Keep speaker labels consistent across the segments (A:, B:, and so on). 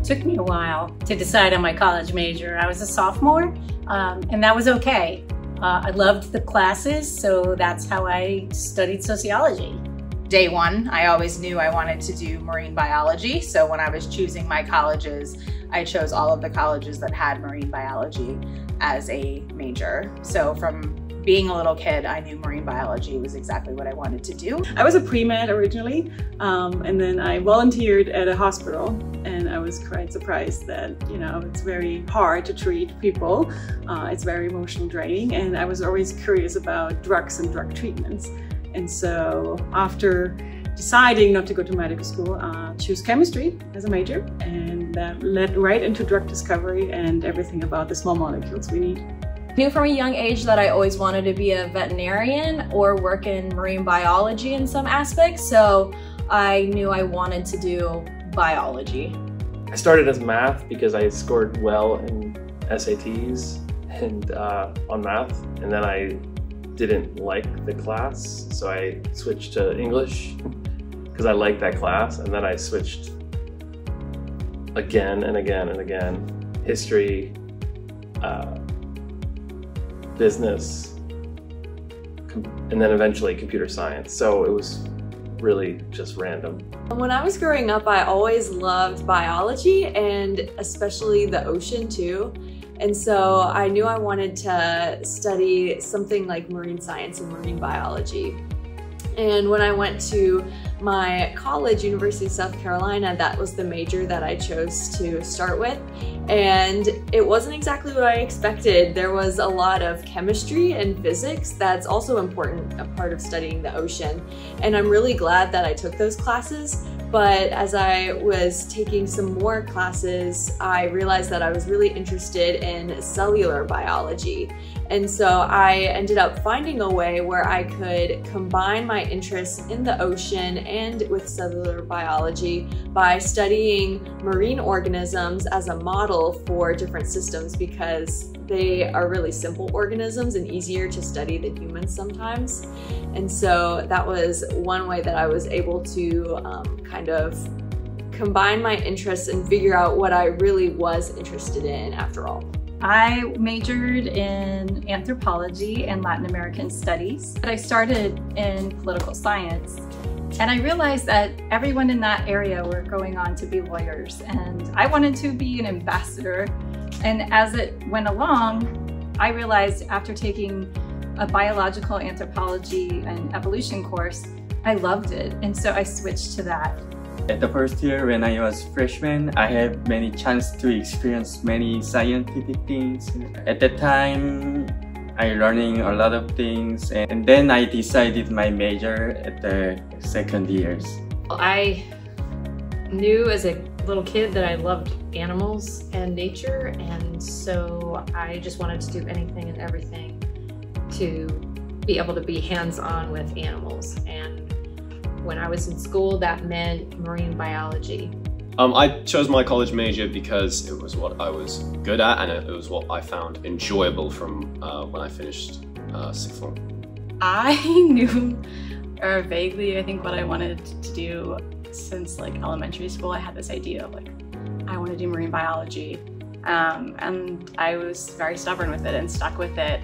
A: took me a while to decide on my college major. I was a sophomore, and that was okay. I loved the classes, so that's how I studied sociology.
B: Day one, I always knew I wanted to do marine biology. So when I was choosing my colleges, I chose all of the colleges that had marine biology as a major. So from being a little kid, I knew marine biology was exactly what I wanted to do.
C: I was a pre-med originally, and then I volunteered at a hospital, and I was quite surprised that, it's very hard to treat people. It's very emotional draining, and I was always curious about drugs and drug treatments. And so after deciding not to go to medical school, choose chemistry as a major, and that led right into drug discovery and everything about the small molecules we need.
D: I knew from a young age that I always wanted to be a veterinarian or work in marine biology in some aspects, so I knew I wanted to do biology.
E: I started as math because I scored well in SATs and on math, and then I didn't like the class, so I switched to English because I liked that class, and then I switched again and again and again. History, business, and then eventually computer science. So it was really just random.
F: When I was growing up, I always loved biology, and especially the ocean too. And so I knew I wanted to study something like marine science and marine biology. And when I went to my college, University of South Carolina, that was the major that I chose to start with. And it wasn't exactly what I expected. There was a lot of chemistry and physics that's also important, a part of studying the ocean. And I'm really glad that I took those classes. But as I was taking some more classes, I realized that I was really interested in cellular biology. And so I ended up finding a way where I could combine my interests in the ocean and with cellular biology by studying marine organisms as a model for different systems, because they are really simple organisms and easier to study than humans sometimes. And so that was one way that I was able to kind of combine my interests and figure out what I really was interested in after all.
G: I majored in anthropology and Latin American studies, but I started in political science. And I realized that everyone in that area were going on to be lawyers, and I wanted to be an ambassador. And as it went along, I realized after taking a biological anthropology and evolution course, I loved it. And so I switched to that.
H: At the first year, when I was freshman, I had many chance to experience many scientific things. At that time, I learning a lot of things, and then I decided my major at the second years.
I: I knew as a little kid that I loved animals and nature, and so I just wanted to do anything and everything to be able to be hands-on with animals. And when I was in school, that meant marine biology.
J: I chose my college major because it was what I was good at, and it was what I found enjoyable from when I finished sixth form.
G: I knew vaguely, I think, what I wanted to do since elementary school. I had this idea of I want to do marine biology, and I was very stubborn with it and stuck with it.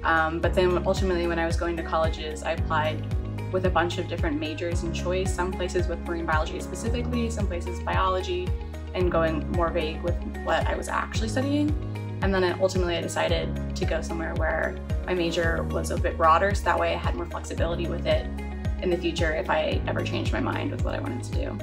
G: But then ultimately, when I was going to colleges, I applied with a bunch of different majors and choice, some places with marine biology specifically, some places biology, and going more vague with what I was actually studying. And then ultimately I decided to go somewhere where my major was a bit broader, so that way I had more flexibility with it in the future if I ever changed my mind with what I wanted to do.